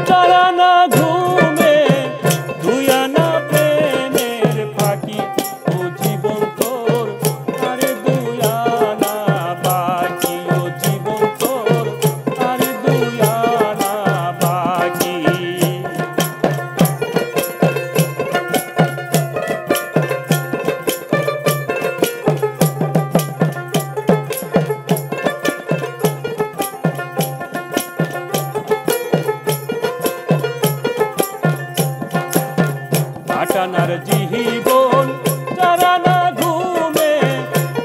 চারানা ঘুমে দুই আনা প্রেমের ফাঁকি ও জীবন তোর আরে দুই আনা বাকি ও জীবন তোর আরে দুই আনা বাকি আটানার জীবন চারানা ঘুমে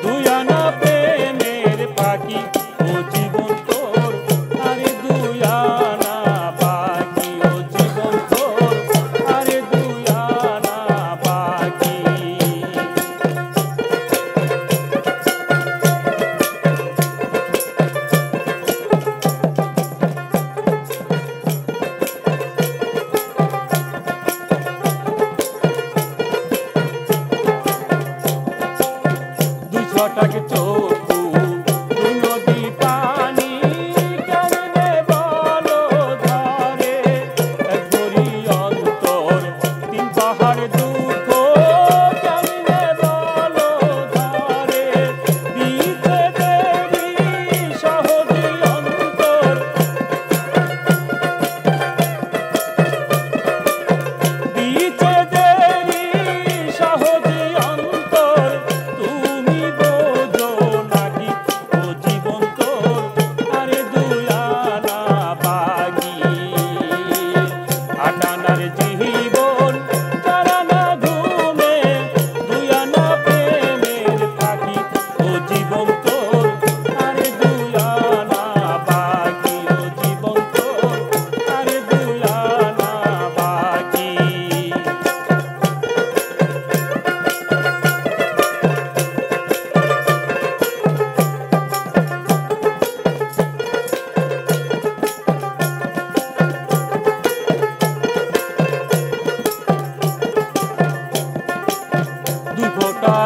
দুই আনা প্রেমের পাখি ও জীবন তোর আরে দুই আনা পাখি ও জীবন তোর আরে দুই আনা পাখি ছটাক চক্ষু দুই নদী পানি কেমনে বলো ধরে এক গরি অন্তর তিন পাহাড় দুঃখ কেমনে বলো ধরে দিতে দেরি সহজে অন্তর দিতে দেরি সহজে অন্তর তুমি আটানার জীবন চারানা ঘুমে দুই আনা প্রেমের পাখি ও জীবন তোর আরে দুই আনা বাকি ও জীবন তোর আরে দুই আনা বাকি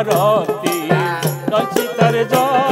রক্তি রচিতার জল